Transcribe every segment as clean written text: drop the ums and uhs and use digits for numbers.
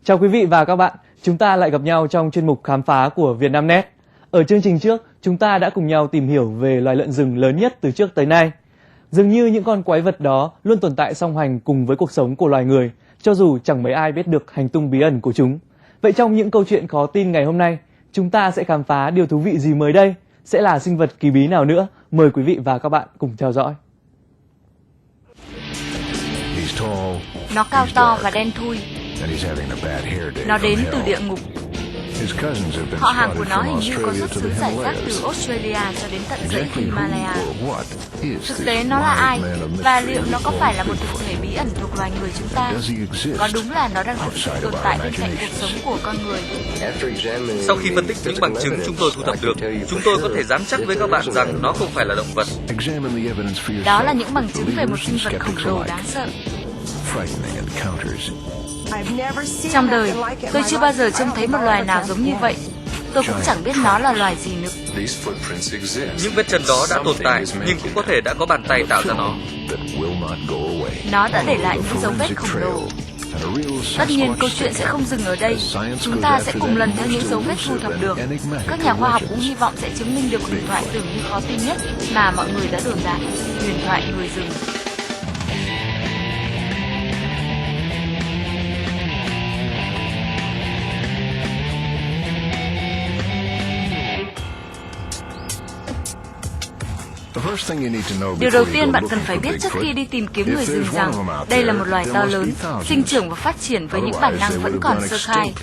Chào quý vị và các bạn, chúng ta lại gặp nhau trong chuyên mục khám phá của Vietnamnet. Ở chương trình trước, chúng ta đã cùng nhau tìm hiểu về loài lợn rừng lớn nhất từ trước tới nay. Dường như những con quái vật đó luôn tồn tại song hành cùng với cuộc sống của loài người, cho dù chẳng mấy ai biết được hành tung bí ẩn của chúng. Vậy trong những câu chuyện khó tin ngày hôm nay, chúng ta sẽ khám phá điều thú vị gì mới đây? Sẽ là sinh vật kỳ bí nào nữa? Mời quý vị và các bạn cùng theo dõi. Nó cao to và đen thui. Nó đến từ địa ngục. Họ hàng của nó hình như có xuất xứ rải rác từ Australia cho đến tận dãy Himalaya. Thực tế nó là ai? Và liệu nó có phải là một thực thể bí ẩn thuộc loài người chúng ta? Có đúng là nó đang thực sự tồn tại bên cạnh cuộc sống của con người? Sau khi phân tích những bằng chứng chúng tôi thu thập được, chúng tôi có thể dám chắc với các bạn rằng nó không phải là động vật. Đó là những bằng chứng về một sinh vật khổng lồ đáng sợ. Trong đời, tôi chưa bao giờ trông thấy một loài nào giống như vậy. Tôi cũng chẳng biết nó là loài gì nữa. Những vết chân đó đã tồn tại, nhưng cũng có thể đã có bàn tay tạo ra nó. Nó đã để lại những dấu vết khổng lồ. Tất nhiên, câu chuyện sẽ không dừng ở đây. Chúng ta sẽ cùng lần theo những dấu vết thu thập được. Các nhà khoa học cũng hy vọng sẽ chứng minh được huyền thoại tưởng như khó tin nhất mà mọi người đã đồn đại, huyền thoại người rừng. Điều đầu tiên bạn cần phải biết trước khi đi tìm kiếm người rừng rằng đây là một loài to lớn, sinh trưởng và phát triển với những bản năng vẫn còn sơ khai.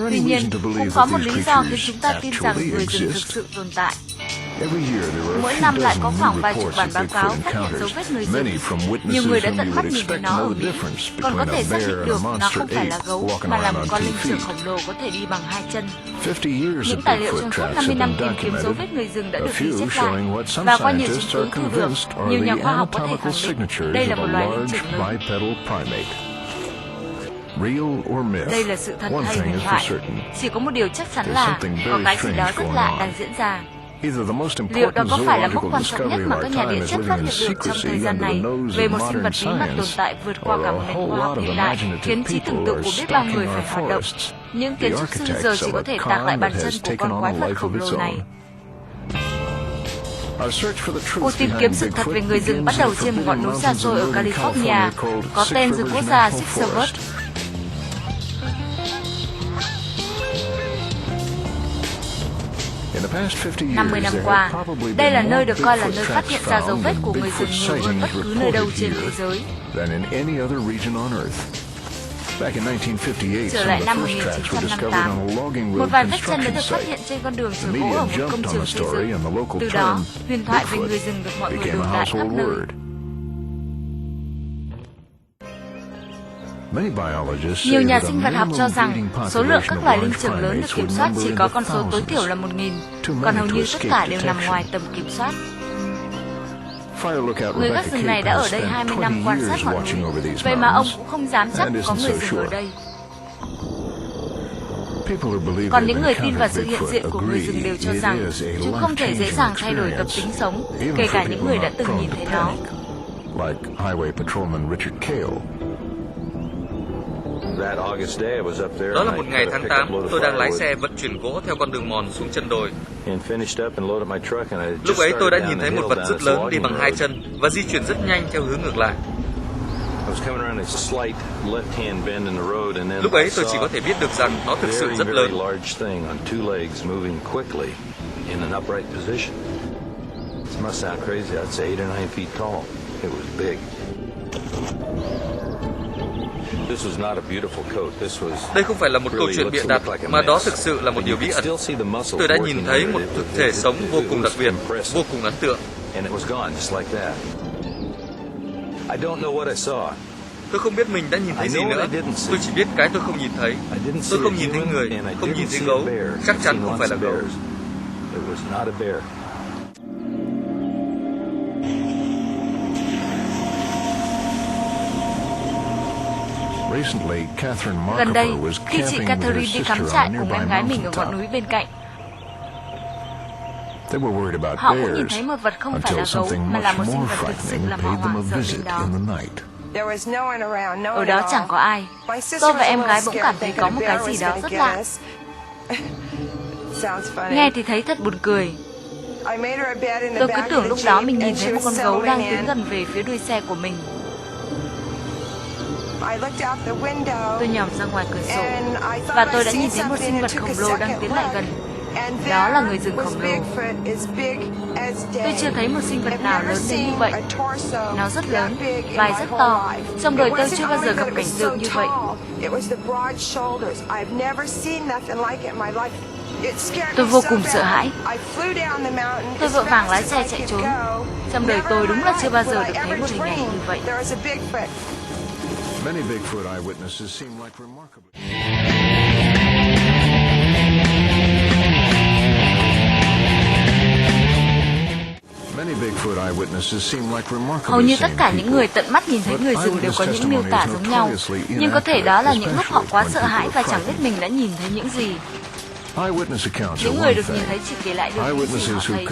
Tuy nhiên, cũng có một lý do khiến chúng ta tin rằng người rừng thực sự tồn tại. Mỗi năm lại có khoảng vài chục bản báo cáo phát hiện dấu vết người rừng. Nhiều người đã tận mắt nhìn thấy nó ở Mỹ, còn có thể xác định được nó không phải là gấu mà là một con linh trưởng khổng lồ có thể đi bằng hai chân. Những tài liệu trong suốt 50 năm tìm kiếm dấu vết người rừng đã được ghi chép lại, và qua nhiều chứng cứ thu được, nhiều nhà khoa học có thể khẳng định đây là một loài linh trưởng lớn. Đây là sự thật hay huyền thoại? Chỉ có một điều chắc chắn là có cái gì đó rất lạ đang diễn ra. Liệu đó có phải là mốc quan trọng nhất mà các nhà địa chất phát hiện được trong thời gian này về một sinh vật bí mật tồn tại vượt qua cả một nền khoa học hiện đại, khiến trí tưởng tượng của biết bao người phải hoạt động? Những kiến trúc sư giờ chỉ có thể tạc lại bàn chân của con quái vật khổng lồ này. Cuộc tìm kiếm sự thật về người rừng bắt đầu trên một ngọn núi xa xôi ở California, có tên rừng quốc gia Sixerwood. 50 năm qua, đây là nơi được coi là nơi phát hiện ra dấu vết của người rừng nhiều hơn bất cứ nơi đâu trên thế giới. Trở lại năm 1958, một vài vết chân đã được phát hiện trên con đường chở gỗ ở một công trường xây dựng. Từ đó, huyền thoại về người rừng được mọi người đồn đại khắp nơi. Nhiều nhà sinh vật học cho rằng số lượng các loài linh trưởng lớn được kiểm soát chỉ có con số tối thiểu là 1.000, còn hầu như tất cả đều nằm ngoài tầm kiểm soát. Người gác rừng này đã ở đây 20 năm quan sát ngọn núi, vậy mà ông cũng không dám chắc có người rừng ở đây. Còn những người tin vào sự hiện diện của người rừng đều cho rằng chúng không thể dễ dàng thay đổi tập tính sống, kể cả những người đã từng nhìn thấy nó. Đó là một ngày tháng 8, tôi đang lái xe vận chuyển gỗ theo con đường mòn xuống chân đồi. Lúc ấy tôi đã nhìn thấy một vật rất lớn đi bằng hai chân và di chuyển rất nhanh theo hướng ngược lại. Lúc ấy tôi chỉ có thể biết được rằng nó thực sự rất lớn. Đây không phải là một câu chuyện bịa đặt, mà đó thực sự là một điều bí ẩn. Tôi đã nhìn thấy một thực thể sống vô cùng đặc biệt, vô cùng ấn tượng. Tôi không biết mình đã nhìn thấy gì nữa. Tôi chỉ biết cái tôi không nhìn thấy. Tôi không nhìn thấy người, không nhìn thấy gấu. Chắc chắn không phải là gấu. Gần đây, khi chị Catherine đi cắm trại cùng em gái mình ở ngọn núi bên cạnh, họ cũng nhìn thấy một vật không phải là gấu mà là một sinh vật thực sự làm họ hoảng sợ đến đó. Ở đó chẳng có ai. Tôi và em gái bỗng cảm thấy có một cái gì đó rất lạ. Nghe thì thấy thật buồn cười. Tôi cứ tưởng lúc đó mình nhìn thấy một con gấu đang tiến gần về phía đuôi xe của mình. Tôi nhòm ra ngoài cửa sổ và tôi đã nhìn thấy một sinh vật khổng lồ đang tiến lại gần. Đó là người rừng khổng lồ. Tôi chưa thấy một sinh vật nào lớn đến như vậy. Nó rất lớn, vai rất to. Trong đời tôi chưa bao giờ gặp cảnh tượng như vậy. Tôi vô cùng sợ hãi. Tôi vội vàng lái xe chạy trốn. Trong đời tôi đúng là chưa bao giờ được thấy một hình ảnh như vậy. Many Bigfoot eyewitnesses seem like remarkably. Many Bigfoot eyewitnesses seem like remarkably. Hầu như tất cả những người tận mắt nhìn thấy người rừng đều có những miêu tả giống nhau, nhưng có thể đó là những lúc họ quá sợ hãi và chẳng biết mình đã nhìn thấy những gì. Những người được nhìn thấy chỉ kể lại được những gì họ thấy,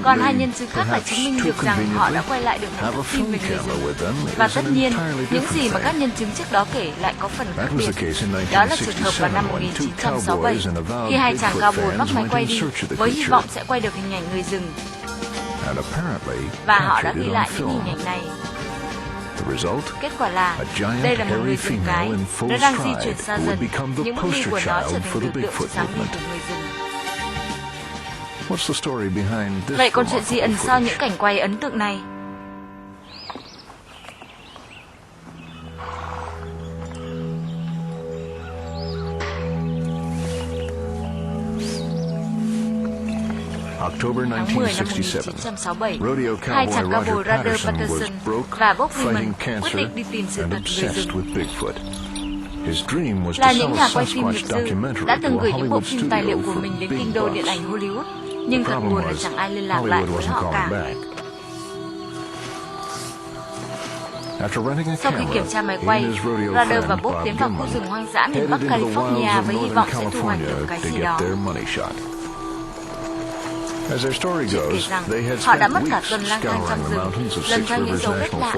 còn hai nhân chứng khác lại chứng minh được rằng họ đã quay lại được những thước phim về người rừng. Và tất nhiên, những gì mà các nhân chứng trước đó kể lại có phần khác biệt. Đó là trường hợp vào năm 1967, khi hai chàng cao bồi mắc máy quay đi, với hy vọng sẽ quay được hình ảnh người rừng. Và họ đã ghi lại những hình ảnh này. Kết quả là, đây là một người rừng cái, nó đang di chuyển xa dần, những bước đi của nó trở thành biểu tượng sáng lên của người rừng. Vậy còn chuyện gì ẩn sau những cảnh quay ấn tượng này? Tháng 10 năm 1967, hai chàng cao bồi Roger Patterson và Bob Freeman quyết định đi tìm sự thật về rừng. Là những nhà quay phim nghiệp dư, đã từng gửi những bộ phim tài liệu của mình đến kinh đô điện ảnh Hollywood, nhưng thật buồn là chẳng ai liên lạc lại với họ cả. Sau khi kiểm tra máy quay, Roger và Bob tiến vào khu rừng hoang dã miền Bắc California với hy vọng sẽ thu hoạch được cái gì đó. Chuyện kể rằng, họ đã mất cả tuần lang thang trong rừng, lần ra những dấu vết lạ.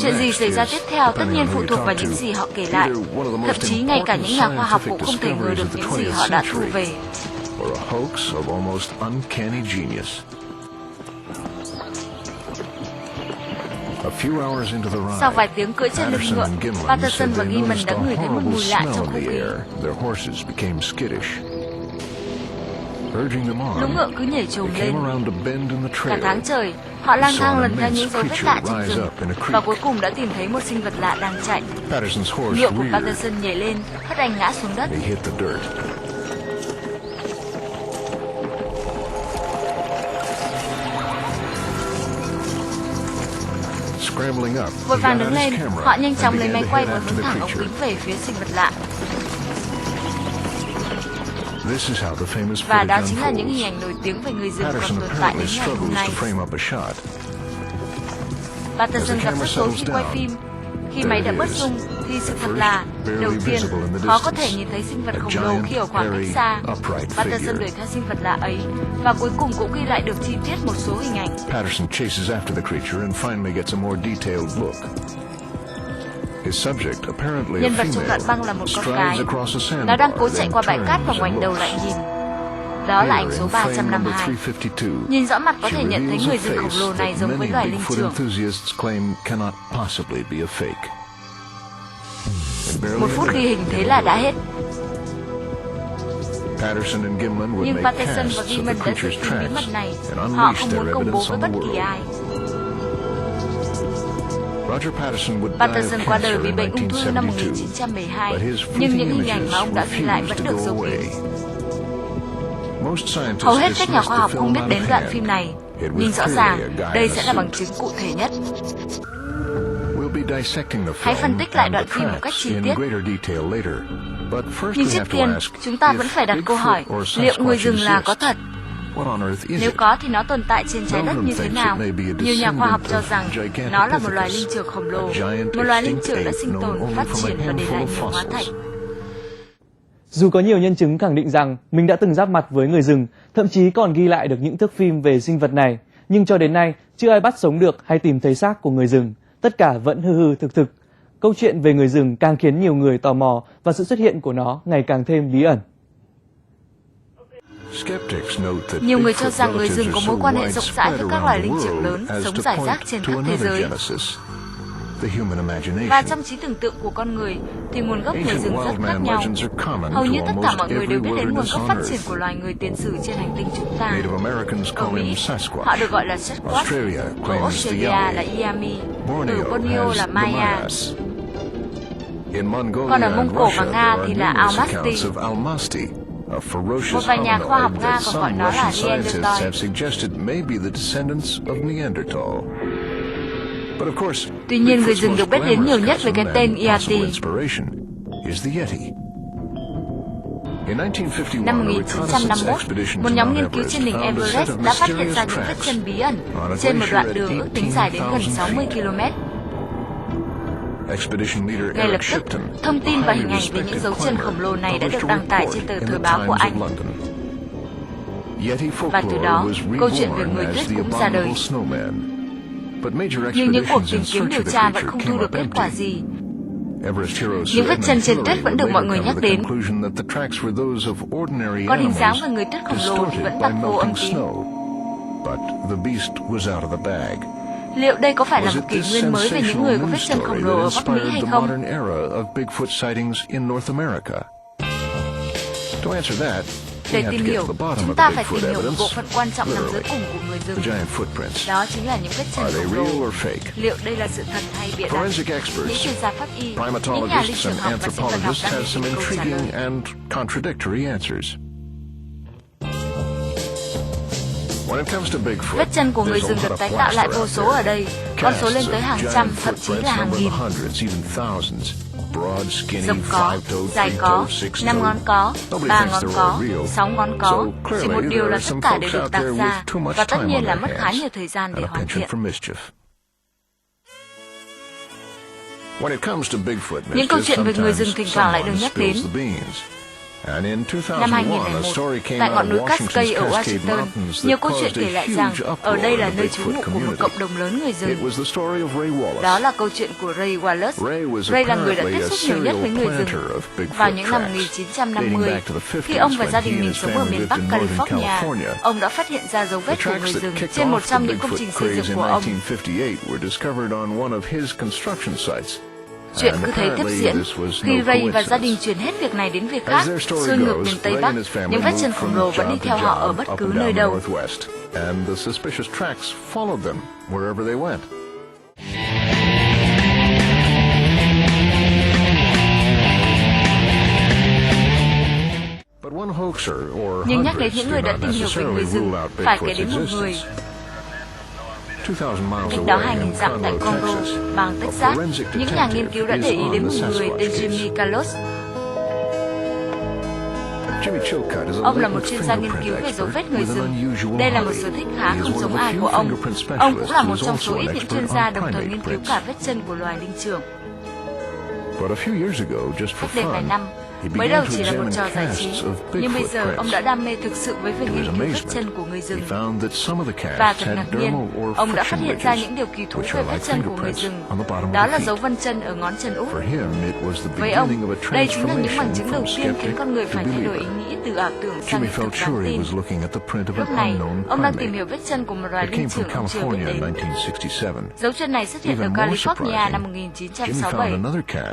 Chuyện gì xảy ra tiếp theo tất nhiên phụ thuộc vào những gì họ kể lại. Thậm chí ngay cả những nhà khoa học cũng không thể ngờ được những gì họ đã thu về. Sau vài tiếng cưỡi trên lưng ngựa, Patterson và Gilman đã ngửi thấy một mùi lạ trong không khí. Lũ ngựa cứ nhảy chồm lên. Cả tháng trời, họ lang thang lần theo những dấu vết lạ trong rừng, và cuối cùng đã tìm thấy một sinh vật lạ đang chạy. Ngựa của Patterson nhảy lên, hất anh ngã xuống đất. Vội vàng đứng lên, họ nhanh chóng lấy máy quay và hướng thẳng ống kính về phía sinh vật lạ. Và đó chính là những hình ảnh nổi tiếng về người rừng còn tồn tại đến ngày hôm nay. Patterson gặp rắc rối khi quay phim. Khi máy đã bớt rung, thì sự thật là, đầu tiên, khó có thể nhìn thấy sinh vật khổng lồ khi ở khoảng cách xa. Patterson đuổi theo sinh vật lạ ấy, và cuối cùng cũng ghi lại được chi tiết một số hình ảnh. Nhân vật trong đoạn băng là một con cái. Nó đang cố chạy qua bãi cát và ngoảnh đầu lại nhìn. Đó là ảnh số 352. Nhìn rõ mặt có thể nhận thấy người rừng khổng lồ này giống với loài linh trưởng. Một phút ghi hình thế là đã hết. Nhưng Patterson và Gilman đã giữ kín bí mật này. Họ không muốn công bố với bất kỳ ai. Patterson qua đời vì bệnh ung thư năm 1912, nhưng những hình ảnh mà ông đã ghi lại vẫn được giấu kín. Hầu hết các nhà khoa học không biết đến đoạn phim này, nhưng rõ ràng đây sẽ là bằng chứng cụ thể nhất. Hãy phân tích lại đoạn phim một cách chi tiết. Nhưng trước tiên, chúng ta vẫn phải đặt câu hỏi, liệu người rừng là có thật? Nếu có thì nó tồn tại trên trái đất như thế nào? Nhiều nhà khoa học cho rằng nó là một loài linh trưởng khổng lồ, một loài linh trưởng đã sinh tồn, phát triển và để lại nhiều hóa thạch. Dù có nhiều nhân chứng khẳng định rằng mình đã từng giáp mặt với người rừng, thậm chí còn ghi lại được những thước phim về sinh vật này, nhưng cho đến nay chưa ai bắt sống được hay tìm thấy xác của người rừng. Tất cả vẫn hư hư thực thực. Câu chuyện về người rừng càng khiến nhiều người tò mò và sự xuất hiện của nó ngày càng thêm bí ẩn. Nhiều người cho rằng người rừng có mối quan hệ rộng rãi với các loài linh trưởng lớn sống rải rác trên khắp thế giới. Và trong trí tưởng tượng của con người thì nguồn gốc người rừng rất khác nhau. Hầu như tất cả mọi người đều biết đến nguồn gốc phát triển của loài người tiền sử trên hành tinh chúng ta. Ở Mỹ, họ được gọi là Sasquatch, ở Australia là Iami, ở Borneo là Maya. Còn ở Mông Cổ và Nga thì là Almaty. Một vài nhà khoa học Nga còn gọi nó là Neanderthal. Tuy nhiên, người rừng được biết đến nhiều nhất với cái tên Yeti. Năm 1951, một nhóm nghiên cứu trên đỉnh Everest đã phát hiện ra những vết chân bí ẩn trên một đoạn đường ước tính dài đến gần 60 km. Ngay lập tức, thông tin và hình ảnh về những dấu chân khổng lồ này đã được đăng tải trên tờ thời báo của Anh. Và từ đó, câu chuyện về người tuyết cũng ra đời. Nhưng những cuộc tìm kiếm điều tra vẫn không thu được kết quả gì. Những vết chân trên tuyết vẫn được mọi người nhắc đến. Còn hình dáng về người tuyết khổng lồ thì vẫn tắc vô âm tín. Liệu đây có phải là một kỷ nguyên mới về những người có vết chân khổng lồ ở Bắc Mỹ hay không? Để tìm hiểu, chúng ta phải tìm hiểu một bộ phận quan trọng nằm dưới cùng của người rừng. Đó chính là những vết chân khổng lồ. Liệu đây là sự thật hay bịa đặt? Những chuyên gia pháp y, những nhà linh trưởng học và sinh vật học đang tìm câu trả lời. Vết chân của người rừng được tái tạo lại vô số ở đây, con số lên tới hàng trăm, thậm chí là hàng nghìn. Rộng có, dài có, 5 ngón có, 3 ngón có, 6 ngón có. Chỉ một điều là tất cả đều được tạc ra, và tất nhiên là mất khá nhiều thời gian để hoàn thiện. Những câu chuyện về người rừng thỉnh thoảng lại được nhắc đến. Năm 2001, tại ngọn núi Cascade ở Washington, nhiều câu chuyện kể lại rằng ở đây là nơi trú ngụ của một cộng đồng lớn người rừng. Đó là câu chuyện của Ray Wallace. Ray là người đã tiếp xúc nhiều nhất với người rừng. Vào những năm 1950, khi ông và gia đình mình sống ở miền Bắc California, ông đã phát hiện ra dấu vết của người rừng trên một trong những công trình xây dựng của ông. Chuyện cứ thế tiếp diễn. Khi Ray và gia đình chuyển hết việc này đến việc khác, xuôi ngược miền Tây Bắc, những vết chân khổng lồ vẫn đi theo họ ở bất cứ nơi đâu. Nhưng nhắc đến những người đã tìm hiểu về người rừng, phải kể đến một người. Cách đó 2.000 dặm tại Congo, bang Texas, những nhà nghiên cứu đã để ý đến một người tên Jimmy Carlos. Ông là một chuyên gia nghiên cứu về dấu vết người rừng. Đây là một sở thích khá không giống ai của ông. Ông cũng là một trong số ít những chuyên gia đồng thời nghiên cứu cả vết chân của loài linh trưởng. Cách đây vài năm, mới đầu chỉ là một trò giải trí, nhưng bây giờ ông đã đam mê thực sự với việc nghiên cứu vết chân của người rừng. Và thật ngạc nhiên, ông đã phát hiện ra những điều kỳ thú về vết chân của người rừng. Đó là dấu vân chân ở ngón chân út. Với ông, đây chính là những bằng chứng đầu tiên khiến con người phải thay đổi ý nghĩ từ ảo tưởng sang hiện thực đáng tin. Lúc này, ông đang tìm hiểu vết chân của một loài linh trưởng ông chưa biết đến. Dấu chân này xuất hiện ở California năm 1967.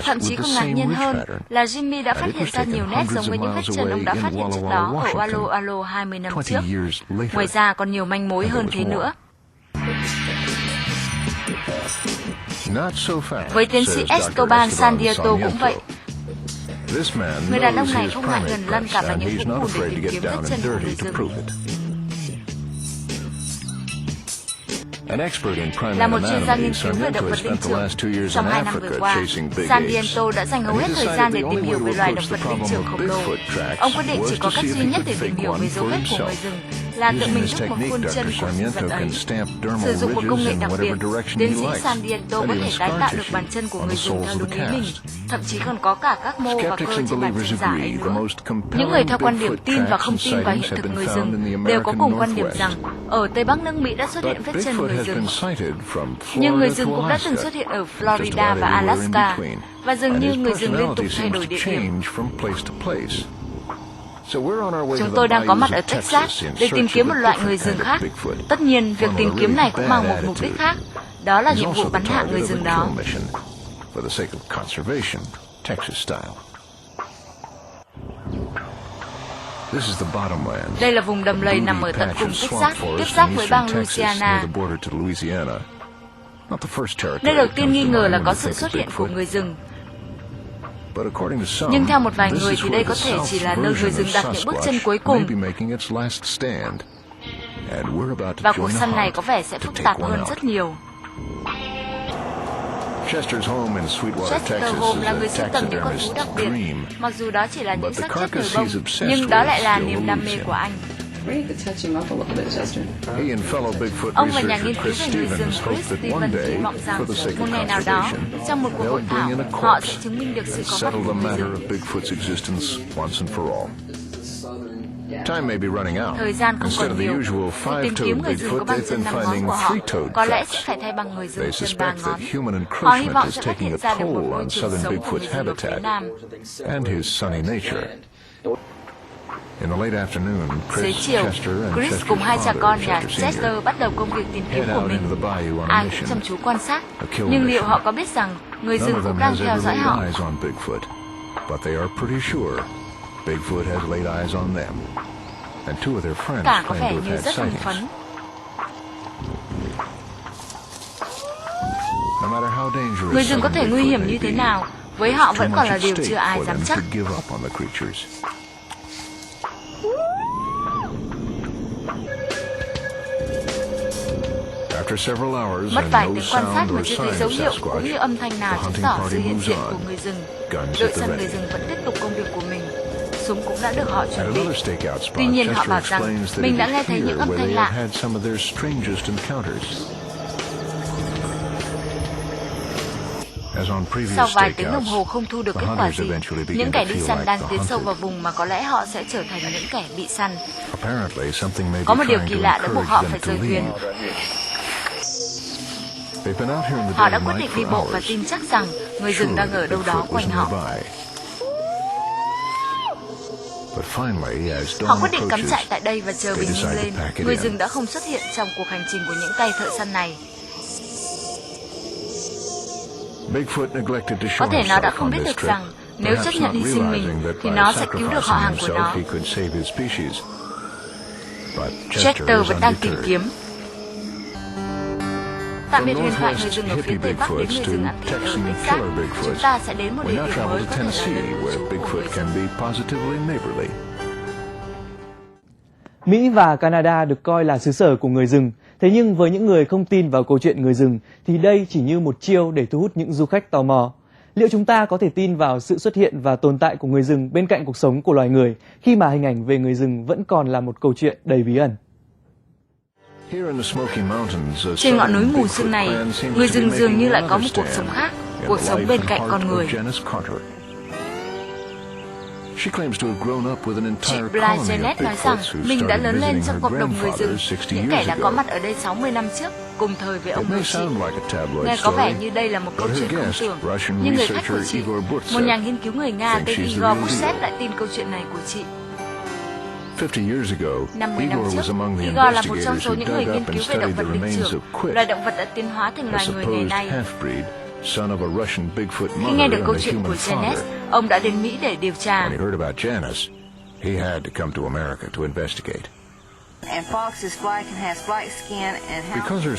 Thậm chí còn ngạc nhiên hơn là Jimmy đã phát hiện ra nhiều nét giống với những vết chân ông đã phát hiện trước đó ở Walo Alo 20 năm trước. Ngoài ra còn nhiều manh mối hơn thế nữa. Với tiến sĩ Esteban Sandiato cũng vậy. Người đàn ông này không ngại gần lăn cả vào những vũng bùn để tìm kiếm vết chân của người rừng. Là một chuyên gia nghiên cứu về động vật linh trưởng, trong 2 năm vừa qua, Sandiato đã dành hầu hết thời gian để tìm hiểu về loài động vật linh trưởng khổng lồ. Ông quyết định chỉ có cách duy nhất để tìm hiểu về dấu vết của người rừng, là tự mình thúc một khuôn chân của sinh vật ấy. Sử dụng một công nghệ đặc biệt, tiến sĩ San Diego có thể tái tạo được bàn chân của người dùng theo đúng ý mình, thậm chí còn có cả các mô và cơ trên bàn chân giả ấy nữa. Những người theo quan điểm tin và không tin vào hiện thực người rừng đều có cùng quan điểm rằng ở Tây Bắc nước Mỹ đã xuất hiện vết chân người rừng. Nhưng người rừng cũng đã từng xuất hiện ở Florida và Alaska, và dường như người rừng liên tục thay đổi địa điểm. Chúng tôi đang có mặt ở Texas để tìm kiếm một loại người rừng khác. Tất nhiên, việc tìm kiếm này cũng mang một mục đích khác, đó là nhiệm vụ bắn hạ người rừng đó. Đây là vùng đầm lầy nằm ở tận cùng Texas, tiếp giáp với bang Louisiana. Nơi đầu tiên nghi ngờ là có sự xuất hiện của người rừng. Nhưng theo một vài người thì đây có thể chỉ là nơi người rừng đặt những bước chân cuối cùng. Và cuộc săn này có vẻ sẽ phức tạp hơn rất nhiều. Chester Home là người sưu tầm những con thú đặc biệt, mặc dù đó chỉ là những xác chết người bông, nhưng đó lại là niềm đam mê của anh. Ông và nhà nghiên cứu về người rừng Chris Steven hy vọng rằng một ngày nào đó, trong một cuộc hội thảo, họ sẽ chứng minh được sự có mặt của người rừng. Thời gian không còn nhiều, việc tìm kiếm người rừng có bằng chân 5 ngón của họ có lẽ sẽ phải thay bằng người rừng chân 3 ngón. Họ hy vọng sẽ phát hiện ra được một môi trường sống của người rừng ở phía Nam. Dưới chiều, Chris cùng hai cha con nhà Chester bắt đầu công việc tìm kiếm của mình. Ai cũng chăm chú quan sát, nhưng liệu họ có biết rằng người rừng cũng đang theo dõi họ? Cả có vẻ như rất hưng phấn. Người rừng có thể nguy hiểm như thế nào, với họ vẫn còn là điều chưa ai dám chắc. Mất vài tiếng quan sát mà chưa thấy dấu hiệu cũng như âm thanh nào chứng tỏ sự hiện diện của người rừng. Đội săn người rừng vẫn tiếp tục công việc của mình. Súng cũng đã được họ chuẩn bị. Tuy nhiên họ bảo rằng mình đã nghe thấy những âm thanh lạ. Sau vài tiếng đồng hồ không thu được kết quả gì, những kẻ đi săn đang tiến sâu vào vùng mà có lẽ họ sẽ trở thành những kẻ bị săn. Có một điều kỳ lạ đã buộc họ phải rời thuyền. Họ đã quyết định đi bộ và tin chắc rằng người rừng đang ở đâu đó quanh họ. Họ quyết định cắm trại tại đây và chờ bình minh lên. Người rừng đã không xuất hiện trong cuộc hành trình của những tay thợ săn này. Có thể nó đã không biết được rằng nếu chấp nhận hy sinh mình thì nó sẽ cứu được họ hàng của nó. Chester vẫn đang tìm kiếm. Tạm biệt huyền thoại người rừng ở phía Tây Bắc đến người rừng ăn thịt ở Texas. Chúng ta sẽ đến một địa điểm mới có thể là nơi lưu trú của người rừng. Mỹ và Canada được coi là xứ sở của người rừng. Thế nhưng với những người không tin vào câu chuyện người rừng thì đây chỉ như một chiêu để thu hút những du khách tò mò. Liệu chúng ta có thể tin vào sự xuất hiện và tồn tại của người rừng bên cạnh cuộc sống của loài người khi mà hình ảnh về người rừng vẫn còn là một câu chuyện đầy bí ẩn? Trên ngọn núi mù sương này, người rừng dường như lại có một cuộc sống khác, cuộc sống bên cạnh con người. Chị Bly Janet nói rằng mình đã lớn lên trong cộng đồng người rừng, những kẻ đã có mặt ở đây 60 năm trước, cùng thời với ông nội chị. Nghe có vẻ như đây là một câu chuyện không tưởng, nhưng người khách của chị, một nhà nghiên cứu người Nga tên Igor Buset lại tin câu chuyện này của chị. 50 năm trước, Igor là một trong số những người nghiên cứu về động vật linh trưởng, loài động vật đã tiến hóa thành loài người ngày nay. Khi nghe được câu chuyện của Janet, ông đã đến Mỹ để điều tra.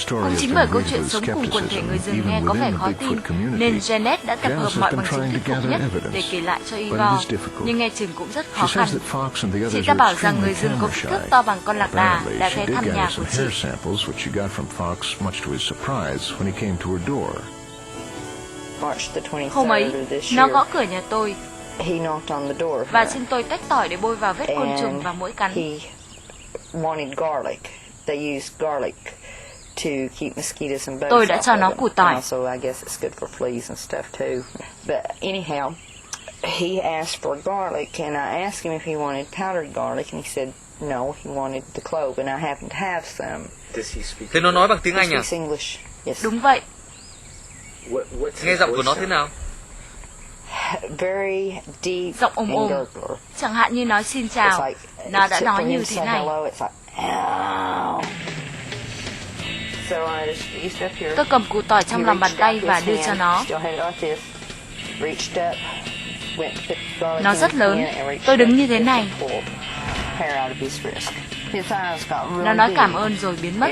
Cũng chính bởi câu chuyện sống cùng quần thể người rừng nghe có vẻ khó tin, nên Janet đã tập hợp mọi bằng chứng thuyết phục nhất để kể lại cho Igor, nhưng nghe chừng cũng rất khó khăn. Chị ta bảo rằng người rừng có kích thước to bằng con lạc đà đã ghé thăm nhà của chị. Hôm ấy, nó gõ cửa nhà tôi và xin tôi tách tỏi để bôi vào vết côn trùng và muỗi cắn. wanted garlic. They used garlic to keep mosquitoes and bugs. Tôi đã cho nó củ tỏi. Also, I guess it's good for fleas and stuff too. But anyhow, he asked for garlic, and I asked him if he wanted powdered garlic, and he said no, he wanted the clove, and I happened to have some. Thế nó nói bằng tiếng Anh à? He speaks English. Yes. Đúng vậy. Nghe giọng của nó thế nào? Very deep Giọng ồm ồm. and gurgler. Chẳng hạn như nói xin chào, nó đã nói như thế này. Tôi cầm củ tỏi trong lòng bàn tay và đưa cho nó. Nó rất lớn. Tôi đứng như thế này. Nó nói cảm ơn rồi biến mất.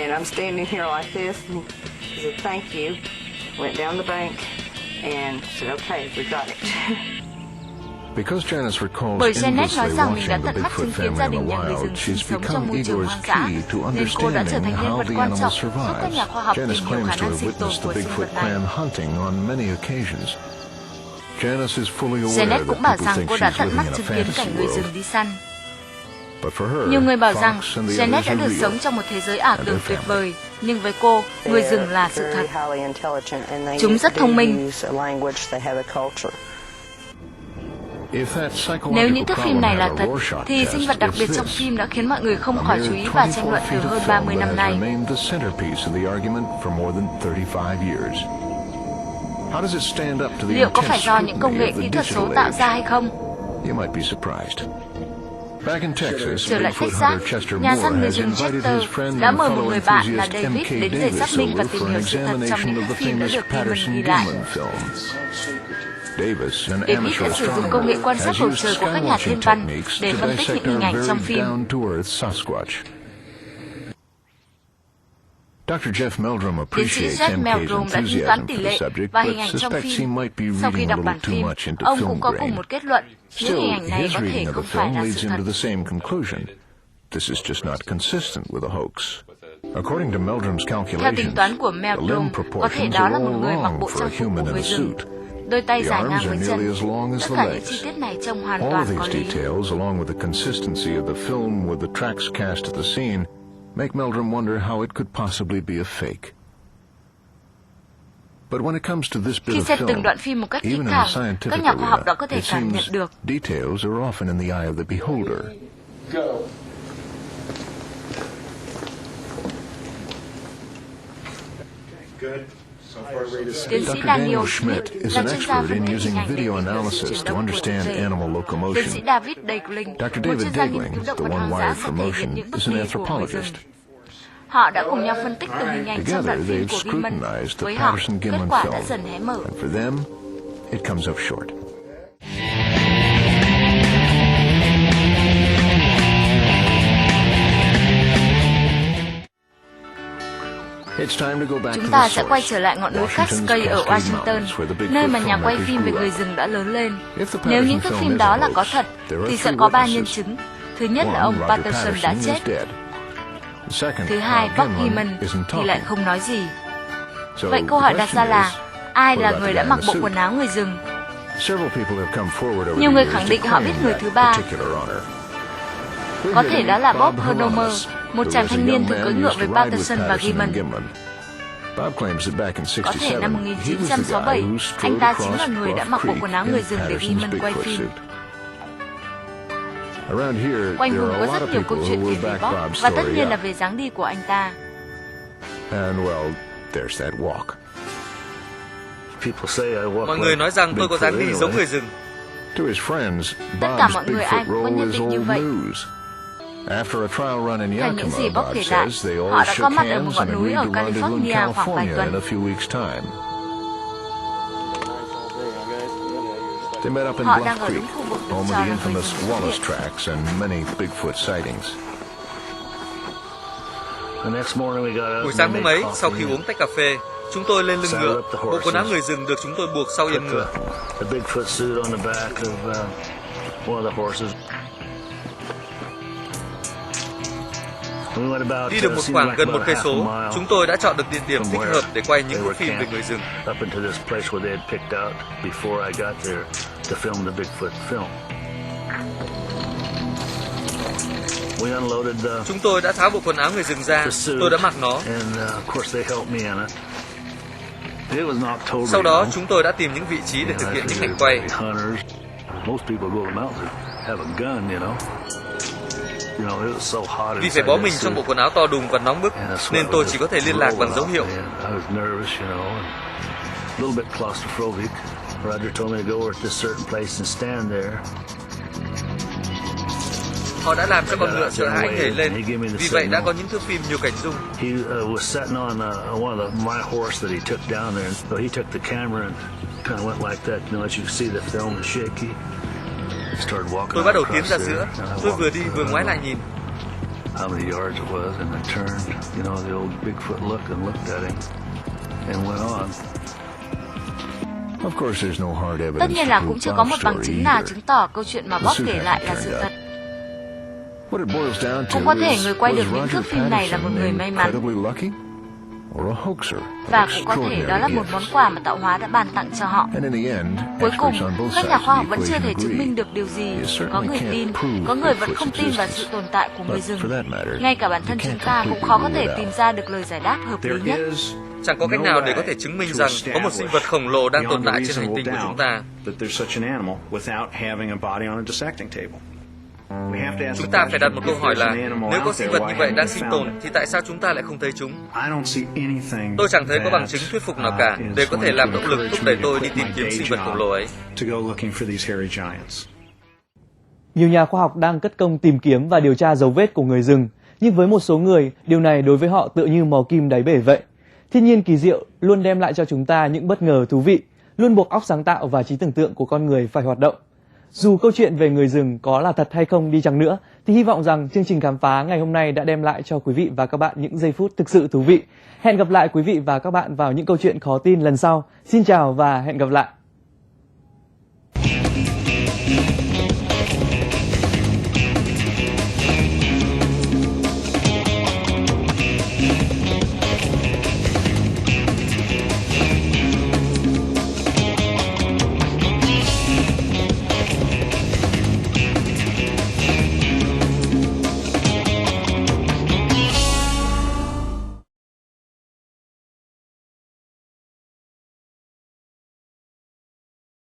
Bởi Janet nói rằng mình đã tận mắt chứng kiến gia đình nhà người rừng sinh sống trong môi trường hoang dã, nên cô đã trở thành nhân vật quan trọng giúp các nhà khoa học tìm hiểu khả năng sinh tồn của sinh vật này. Janet cũng bảo rằng cô đã tận mắt chứng kiến cảnh người rừng đi săn. Nhiều người bảo rằng Janet đã được sống trong một thế giới ảo tưởng tuyệt vời, nhưng với cô, người rừng là sự thật. Chúng rất thông minh. Nếu những thước phim này là thật, thì sinh vật đặc biệt trong phim đã khiến mọi người không khỏi chú ý và tranh luận từ hơn 30 năm nay. Liệu có phải do những công nghệ kỹ thuật số tạo ra hay không? Trở lại Texas, nhà săn người rừng Chester đã mời một người bạn là David đến để xác minh và tìm hiểu sự thật trong những thước phim đã được Gimon ghi lại. David đã sử dụng công nghệ quan sát bầu trời của các nhà thiên văn để phân tích những hình ảnh trong phim. Tiến sĩ Jeff Meldrum đã tính toán tỷ lệ và hình ảnh trong phim. Sau khi đọc bản phim, ông cũng có cùng một kết luận, những hình ảnh này có thể không phải là sự thật. Theo tính toán của Meldrum, có thể đó là một người mặc bộ trang phục của người rừng. Đôi tay dài ngang với chân. Tất cả những chi tiết này trông hoàn toàn có lý. Make Meldrum wonder how it could possibly be a fake. But when it comes to this bit Khi of xem từng film, đoạn phim một cách kỹ even in càng, the scientific các nhà khoa học đã có thể it cảm nhận seems được. details are often in the eye of the beholder. Tiến sĩ Dr. Daniel Schmidt is là an chuyên gia expert phân in tích using hình ảnh để video tìm hiểu sự analysis chuyển to động của understand thực thể. animal Tiến locomotion. sĩ David Daiglin, Dr. một David chuyên gia nghiên Daiglin, cứu động the vật one hoang dã, wired sẽ for thể hiện motion, những bước is an đi của người rừng. anthropologist. Họ đã cùng nhau phân tích từng hình ảnh trong đoạn phim Together, của they've Gimon. scrutinized the Với họ, kết Patterson-Gimlin quả đã film, dần hé mở. and for them, it comes up short. Chúng ta sẽ quay trở lại ngọn núi Cascade ở Washington, nơi mà nhà quay phim về người rừng đã lớn lên. Nếu những thước phim đó là có thật, thì sẽ có 3 nhân chứng. Thứ nhất là ông Patterson đã chết. Thứ hai, Buck Gimon thì lại không nói gì. Vậy câu hỏi đặt ra là, ai là người đã mặc bộ quần áo người rừng? Nhiều người khẳng định họ biết người thứ ba. Có thể đó là Bob Hernomer, một chàng thanh niên thường cưỡi ngựa với Patterson và Gimon. Có thể năm 1967, anh ta chính là người đã mặc bộ quần áo người rừng để Gimon quay phim. Quanh vùng có rất nhiều câu chuyện kể về Bob, và tất nhiên là về dáng đi của anh ta. Mọi người nói rằng tôi có dáng đi giống người rừng. Tất cả mọi người ai cũng có nhận định như vậy. Theo những gì Bob kể lại, họ đã có mặt ở một ngọn núi ở California khoảng vài tuần. Họ đang ở đúng khu vực được cho là người rừng xuất hiện. Buổi sáng hôm ấy, sau khi uống tách cà phê, chúng tôi lên lưng ngựa. Bộ quần áo người rừng được chúng tôi buộc sau yên ngựa. Đi được một khoảng gần 1 cây số, chúng tôi đã chọn được địa điểm thích hợp để quay những bộ phim về người rừng. Chúng tôi đã tháo bộ quần áo người rừng ra, tôi đã mặc nó. Sau đó chúng tôi đã tìm những vị trí để thực hiện những cảnh quay. Vì phải bó mình trong bộ quần áo to đùng và nóng bức, nên tôi chỉ có thể liên lạc bằng dấu hiệu. Họ đã làm cho con ngựa sợ hãi nhảy lên, vì vậy đã có những thước phim nhiều cảnh dung. Tôi bắt đầu tiến ra giữa, tôi vừa đi vừa ngoái lại nhìn. Tất nhiên là cũng chưa có một bằng chứng nào chứng tỏ câu chuyện mà Bob kể lại là sự thật. Cũng có thể người quay được những thước phim này là một người may mắn. Và cũng có thể đó là một món quà mà tạo hóa đã ban tặng cho họ. Cuối cùng, các nhà khoa học vẫn chưa thể chứng minh được điều gì. Có người tin, có người vẫn không tin vào sự tồn tại của người rừng. Ngay cả bản thân chúng ta cũng khó có thể tìm ra được lời giải đáp hợp lý nhất. Chẳng có cách nào để có thể chứng minh rằng có một sinh vật khổng lồ đang tồn tại trên hành tinh của chúng ta. Chúng ta phải đặt một câu hỏi là nếu có sinh vật như vậy đang sinh tồn thì tại sao chúng ta lại không thấy chúng? Tôi chẳng thấy có bằng chứng thuyết phục nào cả để có thể làm động lực thúc đẩy tôi đi tìm kiếm sinh vật khổng lồ ấy. Nhiều nhà khoa học đang cất công tìm kiếm và điều tra dấu vết của người rừng, nhưng với một số người, điều này đối với họ tựa như mò kim đáy bể vậy. Thiên nhiên kỳ diệu luôn đem lại cho chúng ta những bất ngờ thú vị, luôn buộc óc sáng tạo và trí tưởng tượng của con người phải hoạt động. Dù câu chuyện về người rừng có là thật hay không đi chăng nữa, thì hy vọng rằng chương trình khám phá ngày hôm nay đã đem lại cho quý vị và các bạn những giây phút thực sự thú vị. Hẹn gặp lại quý vị và các bạn vào những câu chuyện khó tin lần sau. Xin chào và hẹn gặp lại!